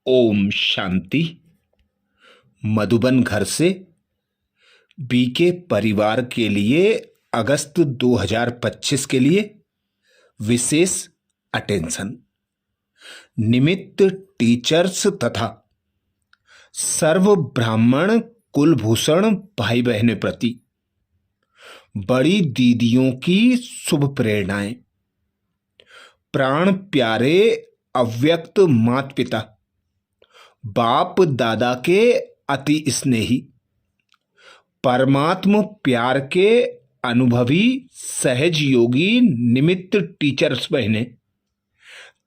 ओम शांति। मधुबन घर से बीके परिवार के लिए अगस्त 2025 के लिए विशेष अटेंशन। निमित्त टीचर्स तथा सर्व ब्राह्मण कुलभूषण भाई बहनों प्रति बड़ी दीदियों की शुभ प्रेरणाएं। प्राण प्यारे अव्यक्त माता पिता, बाप दादा के अति स्नेही, परमात्म प्यार के अनुभवी सहज योगी निमित्त टीचर्स बहने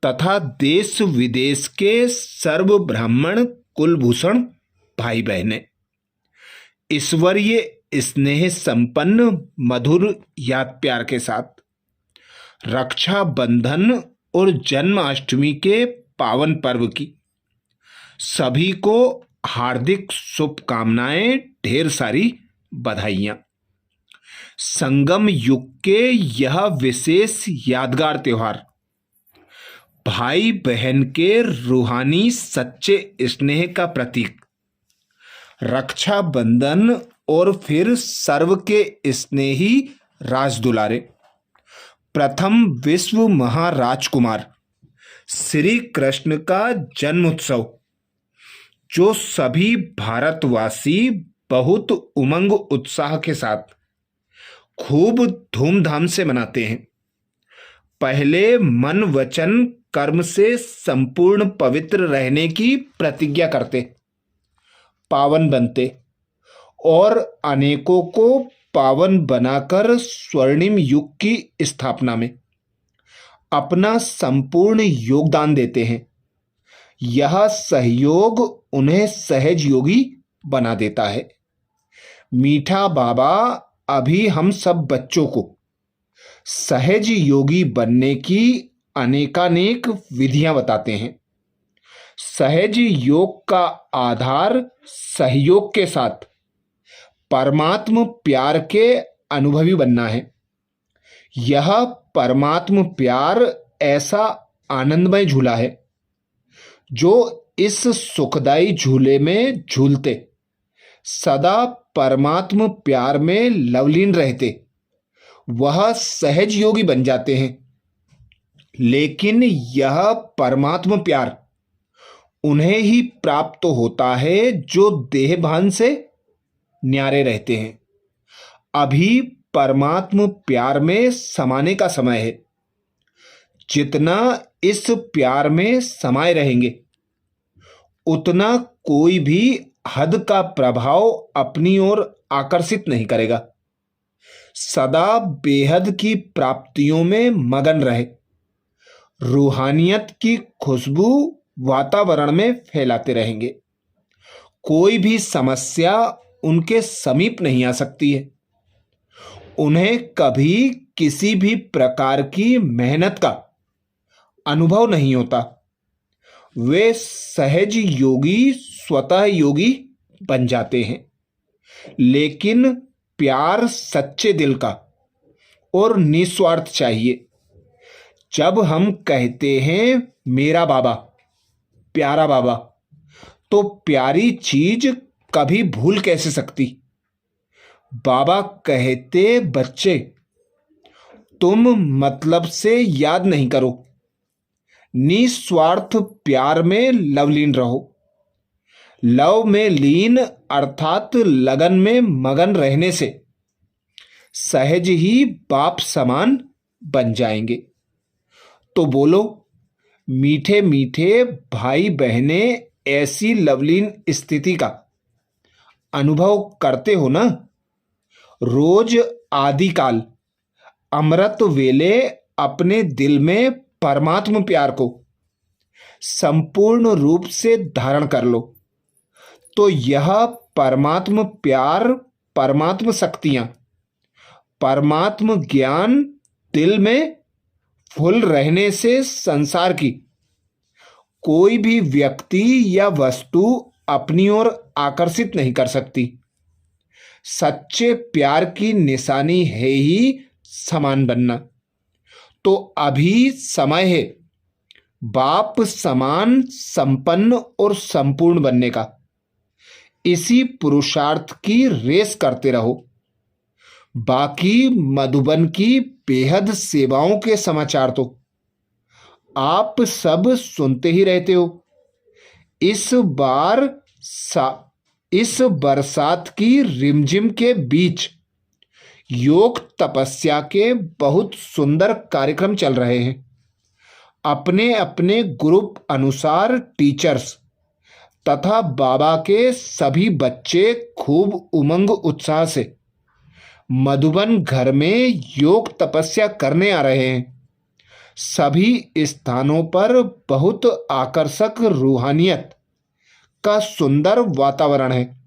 तथा देश विदेश के सर्व ब्राह्मण कुलभूषण भाई बहने, ईश्वरीय स्नेह संपन्न मधुर याद प्यार के साथ रक्षा बंधन और जन्माष्टमी के पावन पर्व की सभी को हार्दिक शुभकामनाएं, ढेर सारी बधाइयां। संगम युग के यह विशेष यादगार त्योहार भाई बहन के रूहानी सच्चे स्नेह का प्रतीक, रक्षा बंधन और फिर सर्व के स्नेही राज दुलारे प्रथम विश्व महाराजकुमार श्री कृष्ण का जन्म उत्सव जो सभी भारतवासी बहुत उमंग उत्साह के साथ खूब धूमधाम से मनाते हैं। पहले मन वचन कर्म से संपूर्ण पवित्र रहने की प्रतिज्ञा करते, पावन बनते और अनेकों को पावन बनाकर स्वर्णिम युग की स्थापना में अपना संपूर्ण योगदान देते हैं। यह सहयोग उन्हें सहज योगी बना देता है। मीठा बाबा अभी हम सब बच्चों को सहज योगी बनने की अनेकानेक विधियां बताते हैं। सहज योग का आधार सहयोग के साथ परमात्म प्यार के अनुभवी बनना है। यह परमात्म प्यार ऐसा आनंदमय झूला है जो इस सुखदायी झूले में झूलते सदा परमात्म प्यार में लवलीन रहते वह सहज योगी बन जाते हैं। लेकिन यह परमात्म प्यार उन्हें ही प्राप्त होता है जो देहभान से न्यारे रहते हैं। अभी परमात्म प्यार में समाने का समय है। जितना इस प्यार में समाये रहेंगे उतना कोई भी हद का प्रभाव अपनी ओर आकर्षित नहीं करेगा। सदा बेहद की प्राप्तियों में मगन रहे, रूहानियत की खुशबू वातावरण में फैलाते रहेंगे। कोई भी समस्या उनके समीप नहीं आ सकती है। उन्हें कभी किसी भी प्रकार की मेहनत का अनुभव नहीं होता। वे सहज योगी स्वतः योगी बन जाते हैं। लेकिन प्यार सच्चे दिल का और निस्वार्थ चाहिए। जब हम कहते हैं मेरा बाबा, प्यारा बाबा, तो प्यारी चीज कभी भूल कैसे सकती। बाबा कहते बच्चे तुम मतलब से याद नहीं करो, निस्वार्थ प्यार में लवलीन रहो। लव में लीन अर्थात लगन में मगन रहने से सहज ही बाप समान बन जाएंगे। तो बोलो मीठे मीठे भाई बहने, ऐसी लवलीन स्थिति का अनुभव करते हो ना। रोज आदिकाल अमृत वेले अपने दिल में परमात्म प्यार को संपूर्ण रूप से धारण कर लो तो यह परमात्म प्यार, परमात्म शक्तियां, परमात्म ज्ञान दिल में फुल रहने से संसार की कोई भी व्यक्ति या वस्तु अपनी ओर आकर्षित नहीं कर सकती। सच्चे प्यार की निशानी है ही समान बनना। तो अभी समय है बाप समान संपन्न और संपूर्ण बनने का, इसी पुरुषार्थ की रेस करते रहो। बाकी मधुबन की बेहद सेवाओं के समाचार तो आप सब सुनते ही रहते हो। इस बार इस बरसात की रिमझिम के बीच योग तपस्या के बहुत सुंदर कार्यक्रम चल रहे हैं। अपने अपने ग्रुप अनुसार टीचर्स तथा बाबा के सभी बच्चे खूब उमंग उत्साह से मधुबन घर में योग तपस्या करने आ रहे हैं। सभी स्थानों पर बहुत आकर्षक रूहानियत का सुंदर वातावरण है।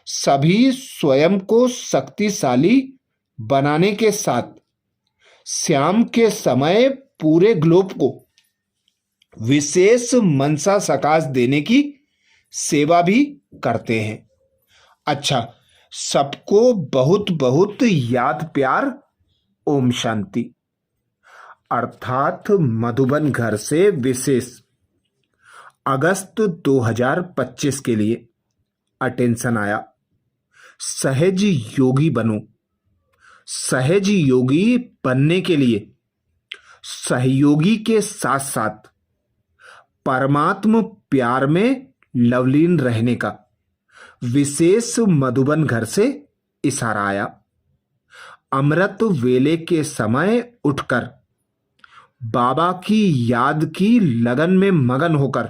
सभी स्वयं को शक्तिशाली बनाने के साथ शाम के समय पूरे ग्लोब को विशेष मनसा सकाश देने की सेवा भी करते हैं। अच्छा, सबको बहुत बहुत याद प्यार, ओम शांति। अर्थात मधुबन घर से विशेष अगस्त 2025 के लिए अटेंशन आया। सहज योगी बनो। सहज योगी बनने के लिए सहयोगी के साथ साथ परमात्म प्यार में लवलीन रहने का विशेष मधुबन घर से इशारा आया। अमृत वेले के समय उठकर बाबा की याद की लगन में मगन होकर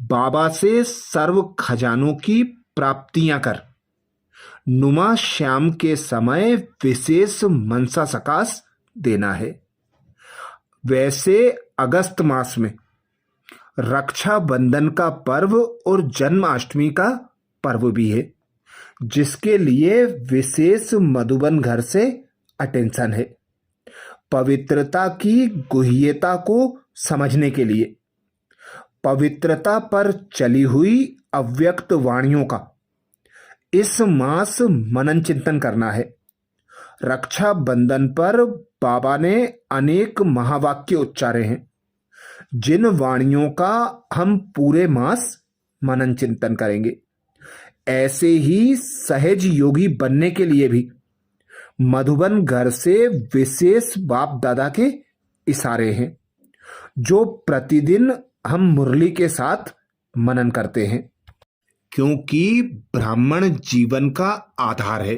बाबा से सर्व खजानों की प्राप्तियां कर नुमा श्याम के समय विशेष मनसा सकाश देना है। वैसे अगस्त मास में रक्षाबंधन का पर्व और जन्माष्टमी का पर्व भी है, जिसके लिए विशेष मधुबन घर से अटेंशन है। पवित्रता की गुह्यता को समझने के लिए पवित्रता पर चली हुई अव्यक्त वाणियों का इस मास मनन चिंतन करना है। रक्षाबंधन पर बाबा ने अनेक महावाक्य उच्चारे हैं, जिन वाणियों का हम पूरे मास मनन चिंतन करेंगे। ऐसे ही सहज योगी बनने के लिए भी मधुबन घर से विशेष बाप दादा के इशारे हैं, जो प्रतिदिन हम मुरली के साथ मनन करते हैं। क्योंकि ब्राह्मण जीवन का आधार है,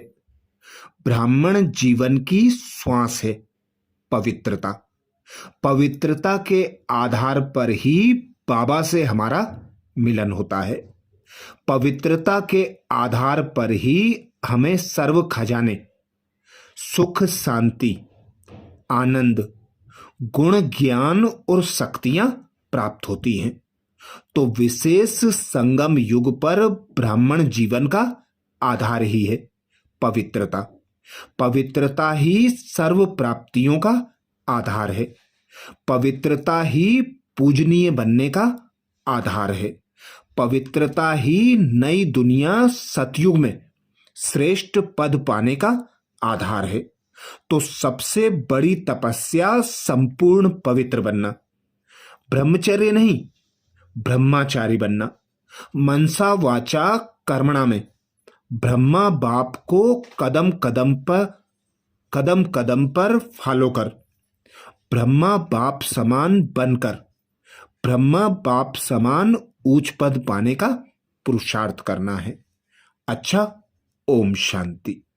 ब्राह्मण जीवन की श्वास है पवित्रता। पवित्रता के आधार पर ही बाबा से हमारा मिलन होता है। पवित्रता के आधार पर ही हमें सर्व खजाने, सुख, शांति, आनंद, गुण, ज्ञान और शक्तियां प्राप्त होती हैं। तो विशेष संगम युग पर ब्राह्मण जीवन का आधार ही है पवित्रता। पवित्रता ही सर्व प्राप्तियों का आधार है। पवित्रता ही पूजनीय बनने का आधार है। पवित्रता ही नई दुनिया सतयुग में श्रेष्ठ पद पाने का आधार है। तो सबसे बड़ी तपस्या संपूर्ण पवित्र बनना, ब्रह्मचर्य नहीं ब्रह्माचारी बनना, मनसा वाचा कर्मणा में ब्रह्मा बाप को कदम कदम पर फॉलो कर ब्रह्मा बाप समान बनकर ब्रह्मा बाप समान ऊंच पद पाने का पुरुषार्थ करना है। अच्छा, ओम शांति।